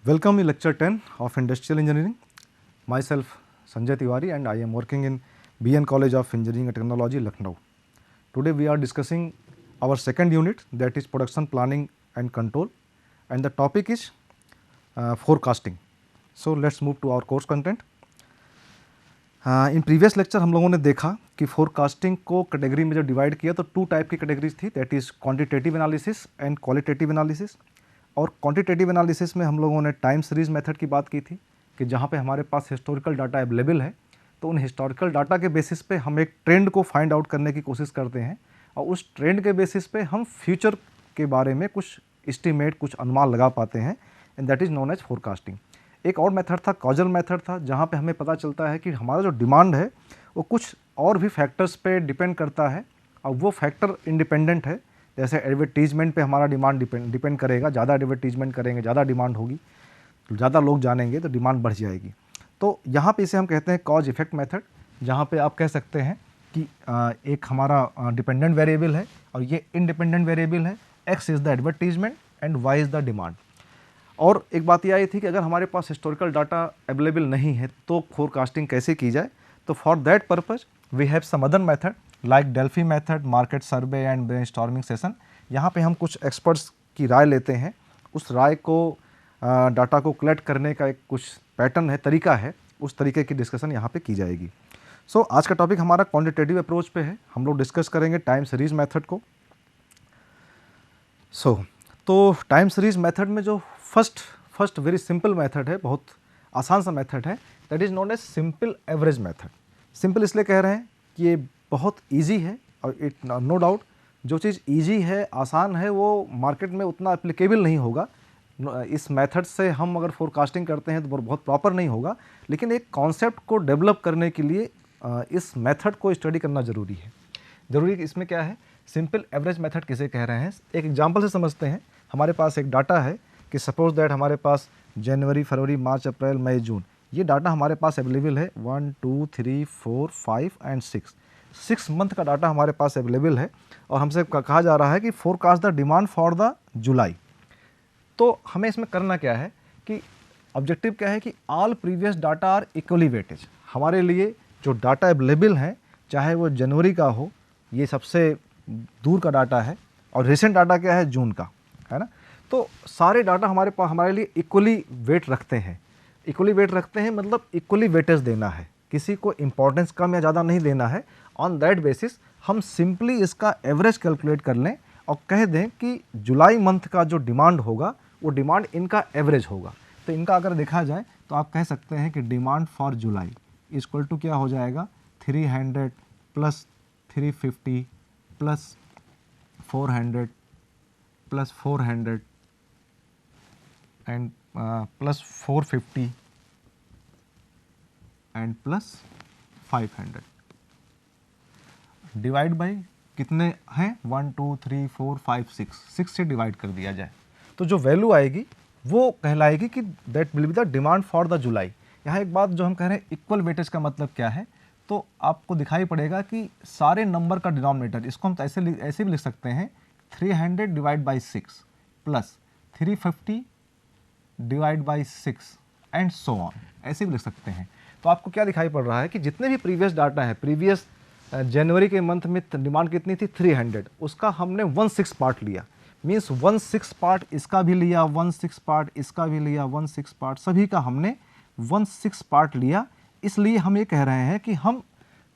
Welcome in lecture 10 of Industrial Engineering. Myself Sanjay Tiwari and I am working in BN College of Engineering and Technology, Lucknow. Today we are discussing our second unit, that is production planning and control, and the topic is forecasting. So let's move to our course content. In previous lecture हम लोगों ने देखा कि forecasting को category में जब divide किया तो टू टाइप की कैटेगरीज थी, that is quantitative analysis and qualitative analysis. और क्वांटिटेटिव एनालिसिस में हम लोगों ने टाइम सीरीज़ मेथड की बात की थी कि जहाँ पे हमारे पास हिस्टोरिकल डाटा अवेलेबल है तो उन हिस्टोरिकल डाटा के बेसिस पे हम एक ट्रेंड को फाइंड आउट करने की कोशिश करते हैं और उस ट्रेंड के बेसिस पे हम फ्यूचर के बारे में कुछ एस्टीमेट, कुछ अनुमान लगा पाते हैं, and that is known as forecasting. एक और मेथड था, कॉजल मेथड था, जहाँ पे हमें पता चलता है कि हमारा जो डिमांड है वो कुछ और भी फैक्टर्स पे डिपेंड करता है और वो फैक्टर इंडिपेंडेंट है. जैसे एडवर्टीजमेंट पे हमारा डिमांड डिपेंड करेगा, ज़्यादा एडवर्टीजमेंट करेंगे ज़्यादा डिमांड होगी, ज़्यादा लोग जानेंगे तो डिमांड बढ़ जाएगी. तो यहाँ पे इसे हम कहते हैं कॉज इफेक्ट मेथड, जहाँ पे आप कह सकते हैं कि एक हमारा डिपेंडेंट वेरिएबल है और ये इंडिपेंडेंट वेरिएबल है. X is the advertisement and Y is the demand. और एक बात यह आई थी कि अगर हमारे पास हिस्टोरिकल डाटा अवेलेबल नहीं है तो फोरकास्टिंग कैसे की जाए. तो for that purpose we have some other method like Delphi method, market survey and brainstorming session. यहाँ पे हम कुछ एक्सपर्ट्स की राय लेते हैं, उस राय को डाटा को कलेक्ट करने का एक कुछ पैटर्न है, तरीका है, उस तरीके की डिस्कशन यहाँ पे की जाएगी. सो आज का टॉपिक हमारा क्वांटिटेटिव अप्रोच पे है. हम लोग डिस्कस करेंगे टाइम सीरीज़ मेथड को. तो टाइम सीरीज़ मेथड में जो फर्स्ट वेरी सिंपल मेथड है, बहुत आसान सा मेथड है, that is known as simple average method. Simple इसलिए कह रहे हैं कि ये बहुत इजी है और इट नो डाउट जो चीज़ इजी है, आसान है, वो मार्केट में उतना एप्लीकेबल नहीं होगा. इस मेथड से हम अगर फोरकास्टिंग करते हैं तो बहुत प्रॉपर नहीं होगा, लेकिन एक कॉन्सेप्ट को डेवलप करने के लिए इस मेथड को स्टडी करना ज़रूरी है. ज़रूरी इसमें क्या है, सिंपल एवरेज मेथड किसे कह रहे हैं, एक एग्जांपल से समझते हैं. हमारे पास एक डाटा है कि सपोज दैट हमारे पास जनवरी, फरवरी, मार्च, अप्रैल, मई, जून, ये डाटा हमारे पास अवेलेबल है. 1 2 3 4 5 एंड 6 मंथ का डाटा हमारे पास अवेलेबल है और हमसे कहा जा रहा है कि forecast the demand for the जुलाई. तो हमें इसमें करना क्या है कि ऑब्जेक्टिव क्या है कि all previous data are equally weightage. हमारे लिए जो डाटा अवेलेबल है, चाहे वो जनवरी का हो, ये सबसे दूर का डाटा है, और रिसेंट डाटा क्या है, जून का, है ना. तो सारे डाटा हमारे पास हमारे लिए इक्वली वेट रखते हैं. इक्वली वेट रखते हैं मतलब इक्वली वेटेज देना है, किसी को इंपॉर्टेंस कम या ज़्यादा नहीं देना है. ऑन दैट बेसिस हम सिंपली इसका एवरेज कैलकुलेट कर लें और कह दें कि जुलाई मंथ का जो डिमांड होगा वो डिमांड इनका एवरेज होगा. तो इनका अगर देखा जाए तो आप कह सकते हैं कि demand for July equal to क्या हो जाएगा, 300 plus 350 plus 400 plus 400 and plus 450 and plus 500 divide by कितने हैं, 1 2 3 4 5 6 से डिवाइड कर दिया जाए तो जो वैल्यू आएगी वो कहलाएगी कि that will be the demand for the जुलाई. यहाँ एक बात जो हम कह रहे हैं इक्वल वेटेज का मतलब क्या है, तो आपको दिखाई पड़ेगा कि सारे नंबर का डिनोमिनेटर, इसको हम ऐसे भी लिख सकते हैं 300 divide by 6 plus 350 divide by 6 and so on, ऐसे भी लिख सकते हैं. तो आपको क्या दिखाई पड़ रहा है कि जितने भी प्रीवियस डाटा है, प्रीवियस जनवरी के मंथ में डिमांड कितनी थी 300, उसका हमने 1/6 पार्ट लिया, मीन्स 1/6 पार्ट इसका भी लिया, 1/6 पार्ट इसका भी लिया, 1/6 पार्ट सभी का हमने 1/6 पार्ट लिया. इसलिए हम ये कह रहे हैं कि हम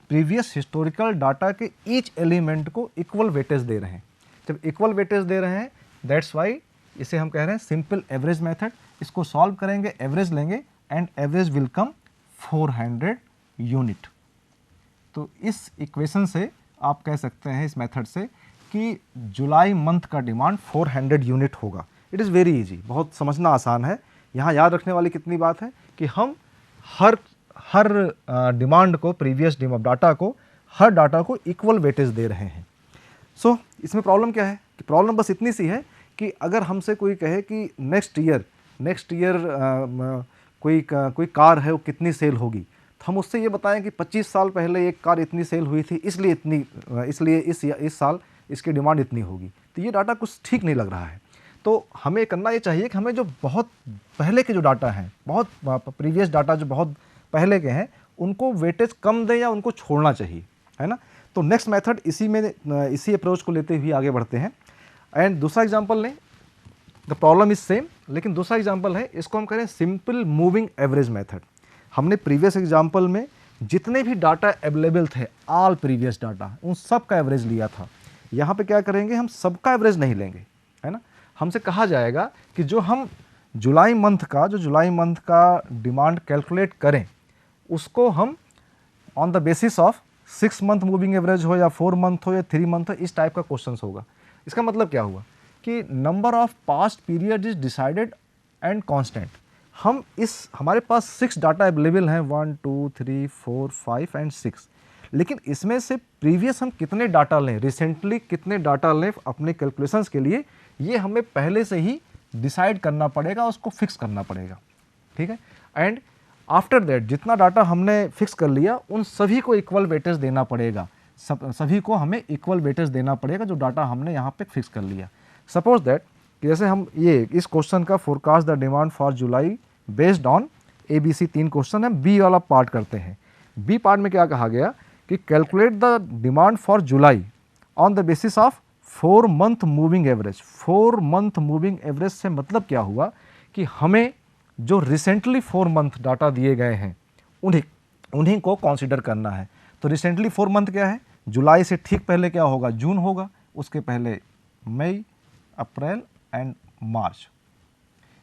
प्रीवियस हिस्टोरिकल डाटा के ईच एलिमेंट को इक्वल वेटेज दे रहे हैं. जब इक्वल वेटेज दे रहे हैं दैट्स वाई इसे हम कह रहे हैं सिंपल एवरेज मेथड. इसको सॉल्व करेंगे, एवरेज लेंगे and average will come 400 unit. तो इस इक्वेशन से आप कह सकते हैं इस मेथड से कि जुलाई मंथ का डिमांड 400 यूनिट होगा. इट इज़ वेरी इजी, बहुत समझना आसान है. यहाँ याद रखने वाली कितनी बात है कि हम हर डिमांड को, प्रीवियस डाटा को, हर डाटा को इक्वल वेटेज दे रहे हैं. सो इसमें प्रॉब्लम क्या है कि प्रॉब्लम बस इतनी सी है कि अगर हमसे कोई कहे कि नेक्स्ट ईयर कोई कार है वो कितनी सेल होगी, तो हम उससे ये बताएं कि 25 साल पहले एक कार इतनी सेल हुई थी, इसलिए इस साल इसकी डिमांड इतनी होगी. तो ये डाटा कुछ ठीक नहीं लग रहा है. तो हमें करना ये चाहिए कि हमें जो बहुत पहले के जो डाटा हैं, बहुत प्रीवियस डाटा जो बहुत पहले के हैं, उनको वेटेज कम दें या उनको छोड़ना चाहिए, है ना। तो नेक्स्ट मेथड इसी अप्रोच को लेते हुए आगे बढ़ते हैं। एंड दूसरा एग्जांपल लें, द प्रॉब्लम इज सेम, लेकिन दूसरा एग्जांपल है, इसको हम करें सिंपल मूविंग एवरेज मेथड। हमने प्रीवियस एग्जांपल में जितने भी डाटा अवेलेबल थे, ऑल प्रीवियस डाटा, उन सब का एवरेज लिया था। यहाँ पे क्या करेंगे, हम सबका एवरेज नहीं लेंगे, है ना। हमसे कहा जाएगा कि जो हम जुलाई मंथ का डिमांड कैलकुलेट करें, उसको हम on the basis of 6 month moving average हो या 4 मंथ हो या 3 मंथ हो, इस टाइप का क्वेश्चन होगा। इसका मतलब क्या हुआ कि number of past period is decided and constant. हमारे पास 6 डाटा अवेलेबल हैं, 1 2 3 4 5 एंड 6, लेकिन इसमें से प्रीवियस हम कितने डाटा लें, रिसेंटली कितने डाटा लें अपने कैलकुलेशंस के लिए, ये हमें पहले से ही डिसाइड करना पड़ेगा, उसको फिक्स करना पड़ेगा, ठीक है। एंड आफ्टर दैट जितना डाटा हमने फिक्स कर लिया, उन सभी को इक्वल वेटेज देना पड़ेगा, सभी को हमें इक्वल वेटेज देना पड़ेगा जो डाटा हमने यहाँ पे फिक्स कर लिया। सपोज दैट जैसे हम इस क्वेश्चन का forecast the demand for July based on ABC 3 question है, बी वाला पार्ट करते हैं। बी पार्ट में क्या कहा गया कि calculate the demand for July on the basis of 4 month moving average. 4 month moving average से मतलब क्या हुआ कि हमें जो रिसेंटली 4 मंथ डाटा दिए गए हैं उन्हीं को कंसीडर करना है। तो रिसेंटली 4 मंथ क्या है, जुलाई से ठीक पहले क्या होगा, जून होगा, उसके पहले मई, अप्रैल एंड मार्च।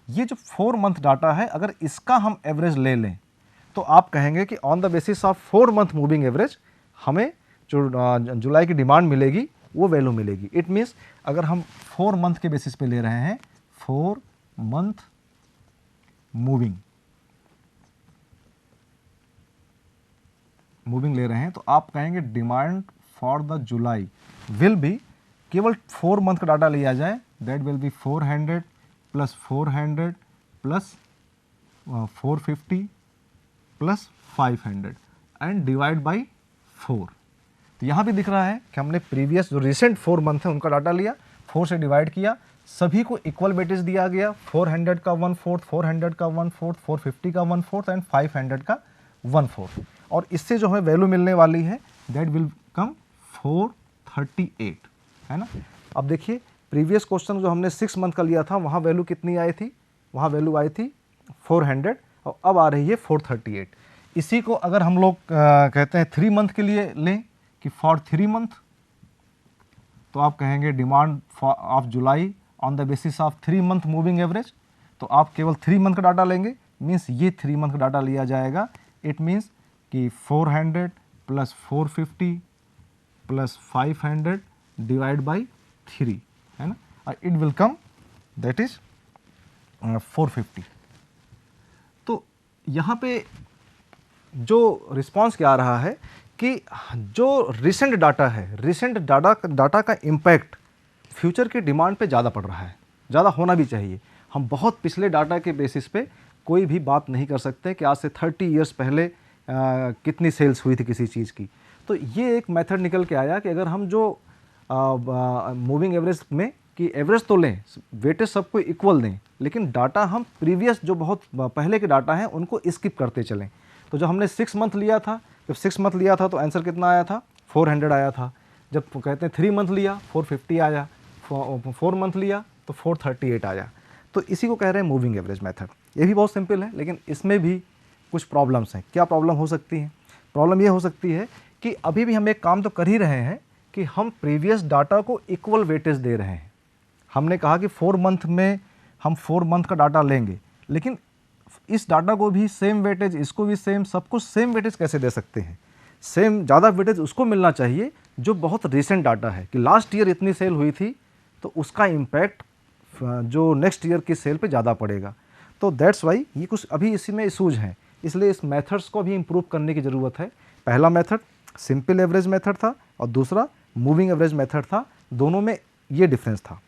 ये जो 4 मंथ डाटा है, अगर इसका हम एवरेज ले लें तो आप कहेंगे कि on the basis of 4 month moving average हमें जो जुलाई की डिमांड मिलेगी वो वैल्यू मिलेगी। इट मीन्स अगर हम 4 मंथ के बेसिस पे ले रहे हैं, 4 मंथ मूविंग ले रहे हैं, तो आप कहेंगे demand for the July will be, केवल 4 मंथ का डाटा लिया जाए, that will be 400 plus 400 plus 450 plus 500 and divide by 4। तो यहाँ भी दिख रहा है कि हमने प्रीवियस जो रिसेंट 4 मंथ है उनका डाटा लिया, 4 से डिवाइड किया, सभी को इक्वल वेटेज दिया गया, 400 का 1/4, 400 का 1/4, 450 का 1/4 एंड 500 का 1/4, और इससे जो है वैल्यू मिलने वाली है दैट विल कम 438, है ना। अब देखिए प्रीवियस क्वेश्चन जो हमने 6 मंथ का लिया था, वहाँ वैल्यू कितनी आई थी, वहाँ वैल्यू आई थी 400 और अब आ रही है 438। इसी को अगर हम लोग कहते हैं 3 मंथ के लिए लें कि फॉर 3 मंथ, तो आप कहेंगे demand of July on the basis of 3 month moving average, तो आप केवल 3 मंथ का डाटा लेंगे, मीन्स ये 3 मंथ का डाटा लिया जाएगा। इट मीन्स कि 400 प्लस 450 प्लस 500 डिवाइड बाई 3, है ना, और it will come that is 450। तो यहाँ पे जो रिस्पॉन्स क्या आ रहा है कि जो रिसेंट डाटा है, रिसेंट डाटा का इम्पैक्ट फ्यूचर की डिमांड पे ज़्यादा पड़ रहा है, ज़्यादा होना भी चाहिए। हम बहुत पिछले डाटा के बेसिस पे कोई भी बात नहीं कर सकते कि आज से 30 ईयर्स पहले कितनी सेल्स हुई थी किसी चीज़ की। तो ये एक मेथड निकल के आया कि अगर हम जो मूविंग एवरेज में कि एवरेज तो लें, वेटेज सबको इक्वल दें, लेकिन डाटा हम प्रीवियस जो बहुत पहले के डाटा हैं उनको स्किप करते चलें। तो जब हमने 6 मंथ लिया था, जब 6 मंथ लिया था तो आंसर कितना आया था, 400 आया था। जब कहते हैं 3 मंथ लिया 450 आया, 4 मंथ लिया तो 438 आया। तो इसी को कह रहे हैं मूविंग एवरेज मेथड। ये भी बहुत सिंपल है, लेकिन इसमें भी कुछ प्रॉब्लम्स हैं। क्या प्रॉब्लम हो सकती है? प्रॉब्लम ये हो सकती है कि अभी भी हम एक काम तो कर ही रहे हैं कि हम प्रीवियस डाटा को इक्वल वेटेज दे रहे हैं। हमने कहा कि 4 मंथ में हम 4 मंथ का डाटा लेंगे, लेकिन इस डाटा को भी सेम वेटेज, इसको भी सेम, सबको सेम वेटेज कैसे दे सकते हैं? सेम ज़्यादा वेटेज उसको मिलना चाहिए जो बहुत रिसेंट डाटा है कि लास्ट ईयर इतनी सेल हुई थी तो उसका इम्पैक्ट जो नेक्स्ट ईयर की सेल पे ज़्यादा पड़ेगा। तो दैट्स वाई ये कुछ अभी इसी में इशूज हैं, इसलिए इस मेथड्स को भी इम्प्रूव करने की ज़रूरत है। पहला मेथड सिंपल एवरेज मेथड था और दूसरा मूविंग एवरेज मेथड था, दोनों में ये डिफरेंस था।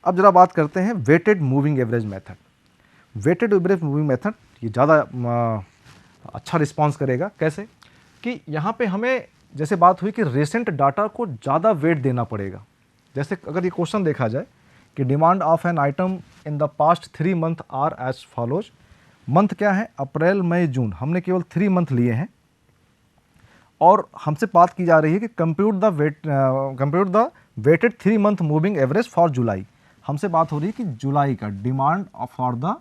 अब ज़रा बात करते हैं weighted moving average method. Weighted average moving method ये ज़्यादा अच्छा रिस्पॉन्स करेगा। कैसे कि यहाँ पे हमें जैसे बात हुई कि रिसेंट डाटा को ज़्यादा वेट देना पड़ेगा। जैसे अगर ये क्वेश्चन देखा जाए कि demand of an item in the past 3 month are as follows. Month क्या है? अप्रैल मई जून, हमने केवल 3 मंथ लिए हैं और हमसे बात की जा रही है कि compute the weighted 3 month moving average for July. हमसे बात हो रही है कि जुलाई का डिमांड फॉर द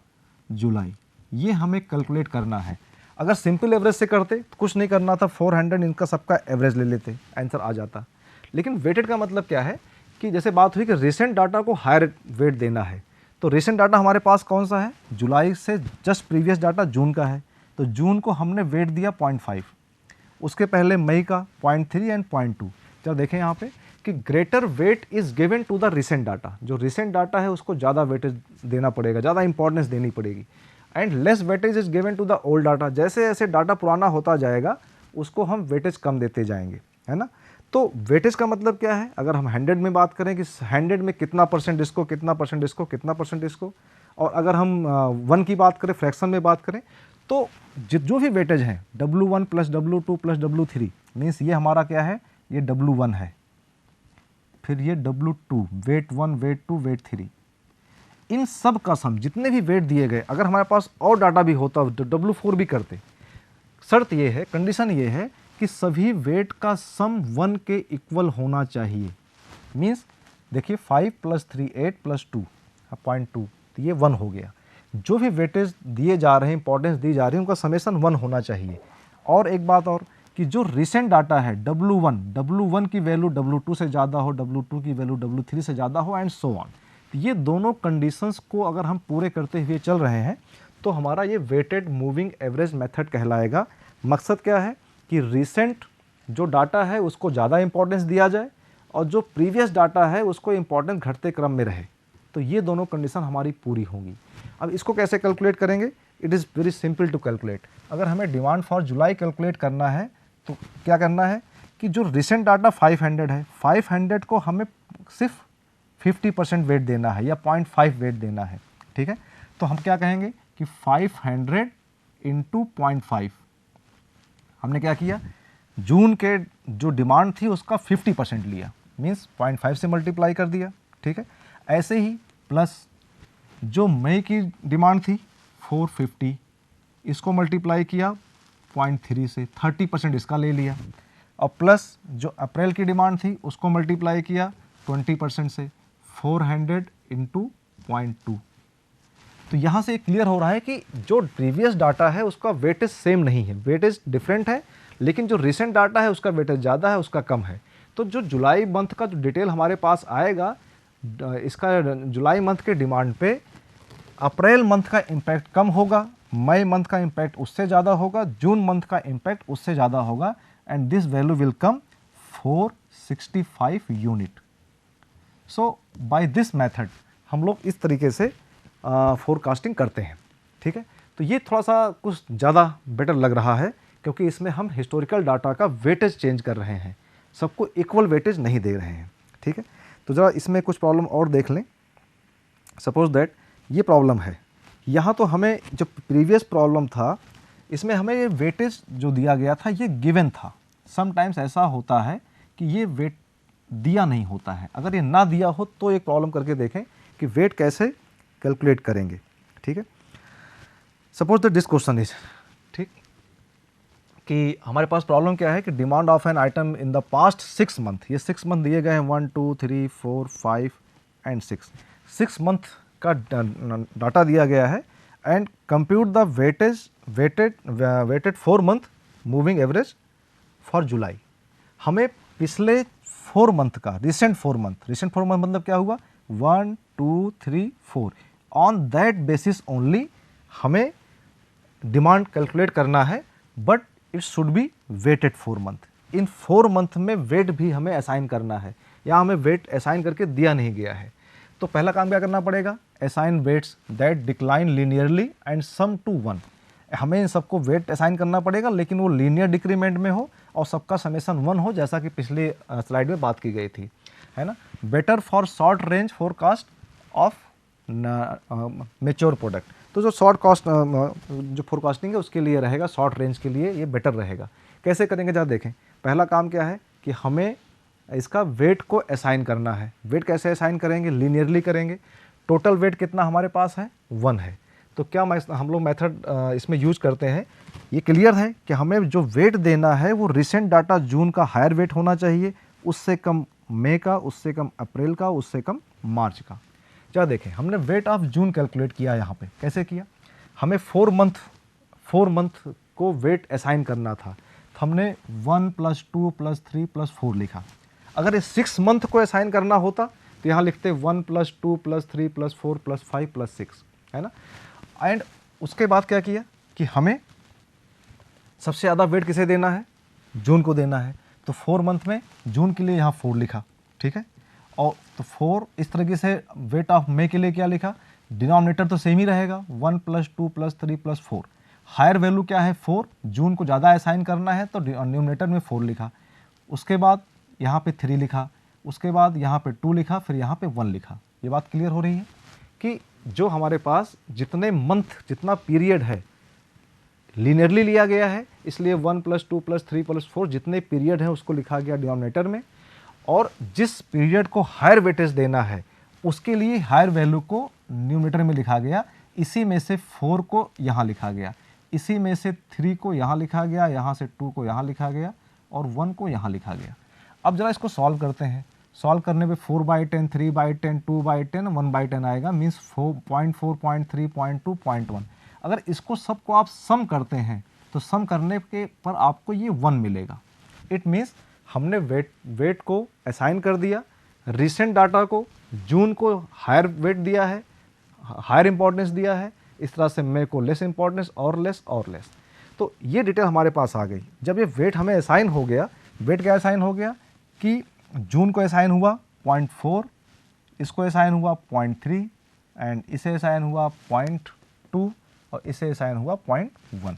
जुलाई, ये हमें कैलकुलेट करना है। अगर सिंपल एवरेज से करते तो कुछ नहीं करना था, 400 इनका सबका एवरेज ले लेते, आंसर आ जाता। लेकिन वेटेड का मतलब क्या है कि जैसे बात हुई कि रिसेंट डाटा को हायर वेट देना है, तो रिसेंट डाटा हमारे पास कौन सा है? जुलाई से जस्ट प्रीवियस डाटा जून का है, तो जून को हमने वेट दिया 0.5, उसके पहले मई का 0.3 एंड 0.2। जब देखें यहाँ पे कि greater weight is given to the recent data, जो रिसेंट डाटा है उसको ज़्यादा वेटेज देना पड़ेगा, ज़्यादा इंपॉर्टेंस देनी पड़ेगी। And less weightage is given to the old data, जैसे जैसे डाटा पुराना होता जाएगा उसको हम वेटेज कम देते जाएंगे, है ना। तो वेटेज का मतलब क्या है? अगर हम 100 में बात करें कि 100 में कितना परसेंट इसको, कितना परसेंट इसको, कितना परसेंट इसको, और अगर हम 1 की बात करें, फ्रैक्शन में बात करें, तो जो भी वेटेज है W1 plus W2 plus W3 means ये हमारा क्या है? ये W1 है, फिर ये W2, वेट 1, वेट 2, वेट 3, इन सब का सम जितने भी वेट दिए गए, अगर हमारे पास और डाटा भी होता तो W4 भी करते। शर्त ये है, कंडीशन ये है कि सभी वेट का सम 1 के इक्वल होना चाहिए। मीन्स देखिए 5 प्लस 3 8 प्लस 2 0.2, तो ये 1 हो गया। जो भी वेटेज दिए जा रहे हैं, इंपॉर्टेंस दी जा रही है, उनका समेशन 1 होना चाहिए। और एक बात और कि जो रिसेंट डाटा है W1 की वैल्यू W2 से ज़्यादा हो, W2 की वैल्यू W3 से ज़्यादा हो, एंड सो ऑन। तो ये दोनों कंडीशंस को अगर हम पूरे करते हुए चल रहे हैं तो हमारा ये वेटेड मूविंग एवरेज मेथड कहलाएगा। मकसद क्या है कि रिसेंट जो डाटा है उसको ज़्यादा इंपॉर्टेंस दिया जाए और जो प्रीवियस डाटा है उसको इंपॉर्टेंस घटते क्रम में रहे, तो ये दोनों कंडीशन हमारी पूरी होंगी। अब इसको कैसे कैलकुलेट करेंगे? It is very simple to calculate. अगर हमें डिमांड फॉर जुलाई कैलकुलेट करना है तो क्या करना है कि जो रिसेंट डाटा 500 है, 500 को हमें सिर्फ 50% वेट देना है या 0.5 वेट देना है, ठीक है। तो हम क्या कहेंगे कि 500 इंटू 0.5, हमने क्या किया? जून के जो डिमांड थी उसका 50% लिया, मीन्स 0.5 से मल्टीप्लाई कर दिया, ठीक है। ऐसे ही प्लस जो मई की डिमांड थी 450, इसको मल्टीप्लाई किया 0.3 से, 30% इसका ले लिया, और प्लस जो अप्रैल की डिमांड थी उसको मल्टीप्लाई किया 20% से, 400 इंटू 0.2। तो यहाँ से क्लियर हो रहा है कि जो प्रीवियस डाटा है उसका वेटेज सेम नहीं है, वेटेज डिफरेंट है, लेकिन जो रिसेंट डाटा है उसका वेटेज ज़्यादा है, उसका कम है। तो जो जुलाई मंथ का जो डिटेल हमारे पास आएगा, इसका जुलाई मंथ के डिमांड पे अप्रैल मंथ का इम्पैक्ट कम होगा, मई मंथ का इम्पैक्ट उससे ज़्यादा होगा, जून मंथ का इम्पैक्ट उससे ज़्यादा होगा, and this value will come 465 unit. So by this method हम लोग इस तरीके से फोरकास्टिंग करते हैं, ठीक है। तो ये थोड़ा सा कुछ ज़्यादा बेटर लग रहा है क्योंकि इसमें हम हिस्टोरिकल डाटा का वेटेज चेंज कर रहे हैं, सबको इक्वल वेटेज नहीं दे रहे हैं, ठीक है। तो ज़रा इसमें कुछ प्रॉब्लम और देख लें। सपोज दैट ये प्रॉब्लम है, यहाँ तो हमें जो प्रीवियस प्रॉब्लम था इसमें हमें ये वेटेज जो दिया गया था ये गिवन था। समटाइम्स ऐसा होता है कि ये वेट दिया नहीं होता है, अगर ये ना दिया हो तो एक प्रॉब्लम करके देखें कि वेट कैसे कैलकुलेट करेंगे, ठीक है। Suppose that this question is, ठीक, कि हमारे पास प्रॉब्लम क्या है कि demand of an item in the past 6 month, ये 6 मंथ दिए गए हैं, 1 2 3 4 5 एंड 6 मंथ का डाटा दिया गया है, and compute the weighted 4 month moving average for July. हमें पिछले 4 मंथ का रिसेंट 4 मंथ मतलब क्या हुआ? 1 2 3 4, ऑन दैट बेसिस ओनली हमें डिमांड कैलकुलेट करना है, but it should be weighted 4 month. इन 4 मंथ में वेट भी हमें असाइन करना है, या हमें वेट असाइन करके दिया नहीं गया है। तो पहला काम क्या करना पड़ेगा? Assign weights that decline linearly and sum to 1। हमें इन सबको वेट असाइन करना पड़ेगा लेकिन वो लीनियर डिक्रीमेंट में हो और सबका समेशन 1 हो, जैसा कि पिछले स्लाइड में बात की गई थी, है ना। Better for short range forecast of mature product. तो जो शॉर्ट कॉस्ट जो फोरकास्टिंग है उसके लिए रहेगा, शॉर्ट रेंज के लिए ये बेटर रहेगा। कैसे करेंगे जरा देखें। पहला काम क्या है कि हमें इसका वेट को असाइन करना है। वेट कैसे असाइन करेंगे? लीनियरली करेंगे। टोटल वेट कितना हमारे पास है? 1 है। तो क्या हम लोग मेथड इसमें यूज करते हैं? ये क्लियर है कि हमें जो वेट देना है वो रिसेंट डाटा जून का हायर वेट होना चाहिए, उससे कम मई का, उससे कम अप्रैल का, उससे कम मार्च का। क्या देखें, हमने वेट ऑफ जून कैलकुलेट किया। यहाँ पे कैसे किया? हमें 4 मंथ को वेट असाइन करना था, तो हमने 1 + 2 + 3 + 4 लिखा। अगर ये 6 मंथ को असाइन करना होता तो यहाँ लिखते 1 + 2 + 3 + 4 + 5 + 6, है ना। एंड उसके बाद क्या किया कि हमें सबसे ज़्यादा वेट किसे देना है? जून को देना है। तो 4 मंथ में जून के लिए यहाँ 4 लिखा, ठीक है। और तो 4 इस तरीके से वेट ऑफ मई के लिए क्या लिखा? डिनोमिनेटर तो सेम ही रहेगा, 1 + 2 + 3 + 4। हायर वैल्यू क्या है? 4। जून को ज़्यादा असाइन करना है तो डिनोमिनेटर में 4 लिखा। उसके बाद यहाँ पे 3 लिखा, उसके बाद यहाँ पे 2 लिखा, फिर यहाँ पे 1 लिखा। ये बात क्लियर हो रही है कि जो हमारे पास जितने मंथ, जितना पीरियड है, लीनियरली लिया गया है, इसलिए 1 + 2 + 3 + 4 जितने पीरियड हैं उसको लिखा गया डिनोमिनेटर में। और जिस पीरियड को हायर वेटेज देना है उसके लिए हायर वैल्यू को न्यूमरेटर में लिखा गया। इसी में से 4 को यहाँ लिखा गया, इसी में से 3 को यहाँ लिखा गया, यहाँ से 2 को यहाँ लिखा गया और 1 को यहाँ लिखा गया। अब जरा इसको सॉल्व करते हैं। सॉल्व करने पे 4/10, 3/10, 2/10, 1/10 आएगा, मीन्स 0.4, 0.3, 0.2, 0.1। अगर इसको सबको आप सम करते हैं तो सम करने के पर आपको ये 1 मिलेगा। इट मीन्स हमने वेट को असाइन कर दिया, रिसेंट डाटा को, जून को हायर वेट दिया है, हायर इंपॉर्टेंस दिया है, इस तरह से मई को लेस इंपॉर्टेंस और लेस और लेस। तो ये डिटेल हमारे पास आ गई। जब ये वेट हमें असाइन हो गया, वेट क्या असाइन हो गया कि जून को असाइन हुआ 0.4, इसको असाइन हुआ 0.3 एंड इसे असाइन हुआ 0.2 और इसे असाइन हुआ 0.1।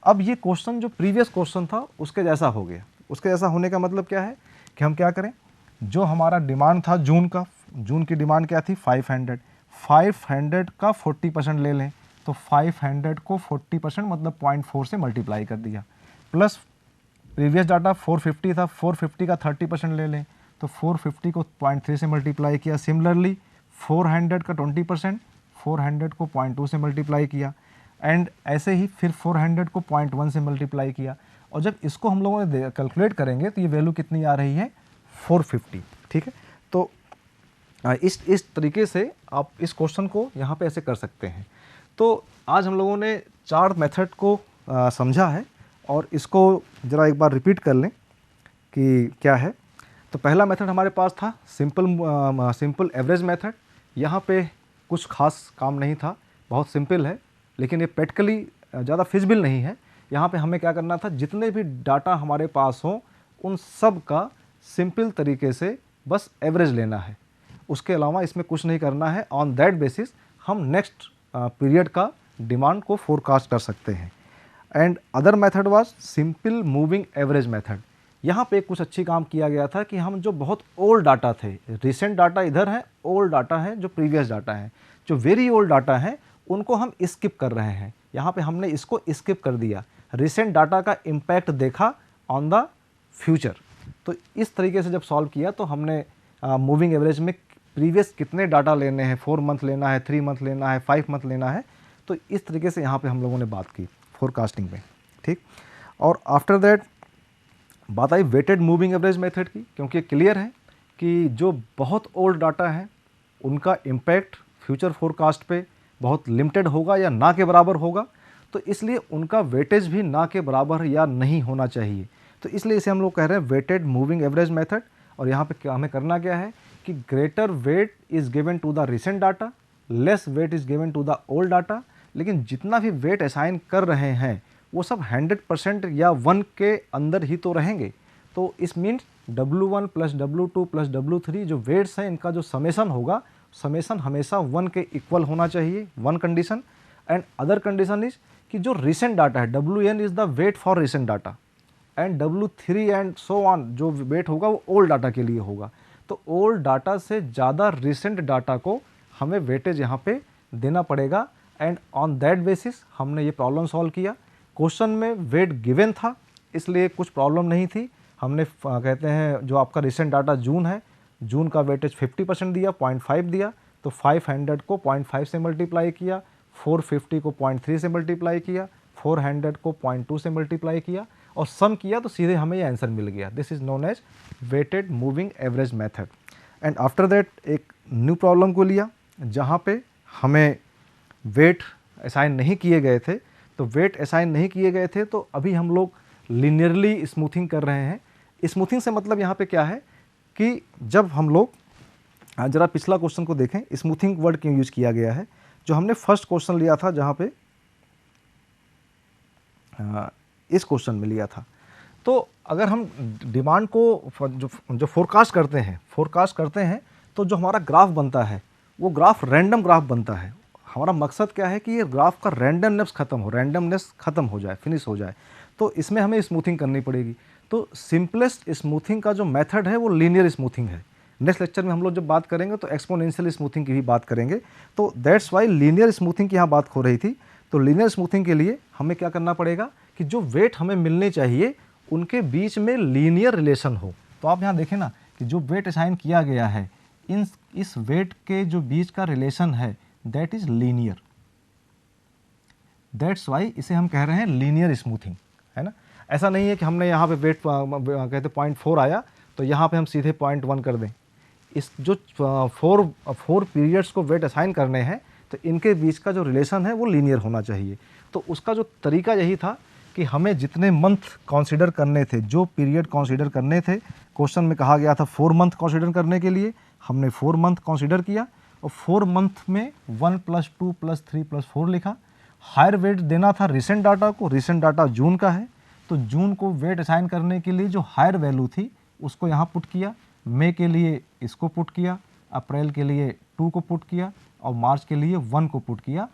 अब ये क्वेश्चन जो प्रीवियस क्वेश्चन था उसके जैसा हो गया। उसके जैसा होने का मतलब क्या है कि हम क्या करें, जो हमारा डिमांड था जून का, जून की डिमांड क्या थी? 500 का 40% ले लें, तो 500 को 40% मतलब 0.4 से मल्टीप्लाई कर दिया, प्लस प्रीवियस डाटा 450 था, 450 का 30% ले लें, तो 450 को 0.3 से मल्टीप्लाई किया। सिमिलरली 400 का 20%, 400 को 0.2 से मल्टीप्लाई किया एंड ऐसे ही फिर 400 को 0.1 से मल्टीप्लाई किया। और जब इसको हम लोगों ने कैलकुलेट करेंगे तो ये वैल्यू कितनी आ रही है? 450, ठीक है। तो इस तरीके से आप इस क्वेश्चन को यहाँ पे ऐसे कर सकते हैं। तो आज हम लोगों ने 4 मेथड को समझा है और इसको ज़रा एक बार रिपीट कर लें कि क्या है। तो पहला मेथड हमारे पास था सिंपल एवरेज मेथड। यहाँ पे कुछ खास काम नहीं था, बहुत सिंपल है, लेकिन ये प्रैक्टिकली ज़्यादा फिजिबल नहीं है। यहाँ पे हमें क्या करना था, जितने भी डाटा हमारे पास हों उन सब का सिंपल तरीके से बस एवरेज लेना है, उसके अलावा इसमें कुछ नहीं करना है। ऑन दैट बेसिस हम नेक्स्ट पीरियड का डिमांड को फोरकास्ट कर सकते हैं। And other method was simple moving average method. यहाँ पे कुछ अच्छी काम किया गया था कि हम जो बहुत ओल्ड डाटा थे, रिसेंट डाटा इधर है, ओल्ड डाटा है जो प्रीवियस डाटा है, जो वेरी ओल्ड डाटा है उनको हम स्किप कर रहे हैं। यहाँ पे हमने इसको स्किप कर दिया, रिसेंट डाटा का इम्पैक्ट देखा ऑन द फ्यूचर। तो इस तरीके से जब सॉल्व किया तो हमने मूविंग एवरेज में प्रीवियस कितने डाटा लेने हैं, 4 मंथ लेना है, 3 मंथ लेना है, 5 मंथ लेना है, तो इस तरीके से यहाँ पे हम लोगों ने बात की फोरकास्टिंग में, ठीक। और आफ्टर दैट बात I waited moving average method की, क्योंकि क्लियर है कि जो बहुत ओल्ड डाटा है उनका इम्पैक्ट फ्यूचर फोरकास्ट पे बहुत लिमिटेड होगा या ना के बराबर होगा, तो इसलिए उनका वेटेज भी ना के बराबर या नहीं होना चाहिए। तो इसलिए इसे हम लोग कह रहे हैं वेटेड मूविंग एवरेज मेथड। और यहाँ पे हमें करना क्या है कि greater weight is given to the recent data, less weight is given to the old data. लेकिन जितना भी वेट असाइन कर रहे हैं वो सब 100% या 1 के अंदर ही तो रहेंगे। तो इस मीन्स W1 + W2 + W3 जो वेट्स हैं इनका जो समेसन होगा, समेसन हमेशा 1 के इक्वल होना चाहिए, 1 condition. And other condition is कि जो रिसेंट डाटा है, WN is the weight for recent data and W3 and so on जो वेट होगा वो ओल्ड डाटा के लिए होगा। तो ओल्ड डाटा से ज़्यादा रिसेंट डाटा को हमें वेटेज यहाँ पे देना पड़ेगा। एंड ऑन दैट बेसिस हमने ये प्रॉब्लम सॉल्व किया। क्वेश्चन में वेट गिवन था इसलिए कुछ प्रॉब्लम नहीं थी। हमने कहते हैं जो आपका रिसेंट डाटा जून है, जून का वेटेज 50% दिया, 0.5 दिया, तो 500 को 0.5 से मल्टीप्लाई किया, 450 को 0.3 से मल्टीप्लाई किया, 400 को 0.2 से मल्टीप्लाई किया और सम किया तो सीधे हमें ये आंसर मिल गया। This is known as weighted moving average method. And after that एक न्यू प्रॉब्लम को लिया जहाँ पे हमें वेट असाइन नहीं किए गए थे। तो वेट असाइन नहीं किए गए थे तो अभी हम लोग लीनियरली स्मूथिंग कर रहे हैं। स्मूथिंग से मतलब यहाँ पे क्या है कि जब हम लोग ज़रा पिछला क्वेश्चन को देखें, स्मूथिंग वर्ड क्यों यूज किया गया है। जो हमने फर्स्ट क्वेश्चन लिया था जहाँ पे इस क्वेश्चन में लिया था, तो अगर हम डिमांड को जो फोरकास्ट करते हैं तो जो हमारा ग्राफ बनता है वो ग्राफ रैंडम ग्राफ बनता है। हमारा मकसद क्या है कि ये ग्राफ का रैंडमनेस ख़त्म हो जाए, फिनिश हो जाए। तो इसमें हमें स्मूथिंग करनी पड़ेगी। तो सिंपलेस्ट स्मूथिंग का जो मेथड है वो लीनियर स्मूथिंग है। नेक्स्ट लेक्चर में हम लोग जब बात करेंगे तो एक्सपोनेंशियल स्मूथिंग की भी बात करेंगे। तो दैट्स वाई लीनियर स्मूथिंग की यहाँ बात हो रही थी। तो लीनियर स्मूथिंग के लिए हमें क्या करना पड़ेगा कि जो वेट हमें मिलने चाहिए उनके बीच में लीनियर रिलेशन हो। तो आप यहाँ देखें ना कि जो वेट असाइन किया गया है इस वेट के जो बीच का रिलेशन है that is linear. That's why इसे हम कह रहे हैं लीनियर स्मूथिंग, है ना। ऐसा नहीं है कि हमने यहाँ पे वेट कहते 0.4 आया तो यहाँ पे हम सीधे 0.1 कर दें। इस जो 4 पीरियड्स को वेट असाइन करने हैं तो इनके बीच का जो रिलेशन है वो लीनियर होना चाहिए। तो उसका जो तरीका यही था कि हमें जितने मंथ कंसीडर करने थे, जो पीरियड कंसीडर करने थे, क्वेश्चन में कहा गया था 4 मंथ कंसीडर करने के लिए, हमने 4 मंथ कंसीडर किया और 4 मंथ में 1 + 2 + 3 + 4 लिखा। हायर वेट देना था रिसेंट डाटा को, रिसेंट डाटा जून का है तो जून को वेट असाइन करने के लिए जो हायर वैल्यू थी उसको यहाँ पुट किया, मई के लिए इसको पुट किया, अप्रैल के लिए 2 को पुट किया और मार्च के लिए 1 को पुट किया।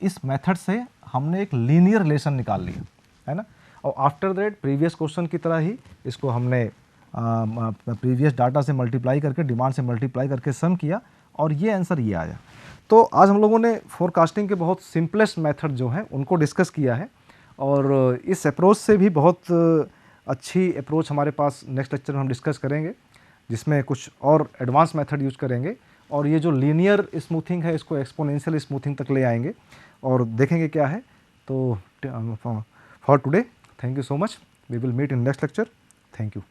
इस मेथड से हमने एक लीनियर रिलेशन निकाल लिया, है ना। और आफ्टर दैट प्रीवियस क्वेश्चन की तरह ही इसको हमने प्रीवियस डाटा से मल्टीप्लाई करके, डिमांड से मल्टीप्लाई करके सम किया और ये आंसर ये आया। तो आज हम लोगों ने फोरकास्टिंग के बहुत सिंपलेस्ट मेथड जो हैं उनको डिस्कस किया है और इस अप्रोच से भी बहुत अच्छी अप्रोच हमारे पास नेक्स्ट लेक्चर में हम डिस्कस करेंगे जिसमें कुछ और एडवांस मेथड यूज करेंगे और ये जो लीनियर स्मूथिंग है इसको एक्सपोनेंशियल स्मूथिंग तक ले आएंगे और देखेंगे क्या है। तो for today thank you so much, we will meet in next lecture. Thank you.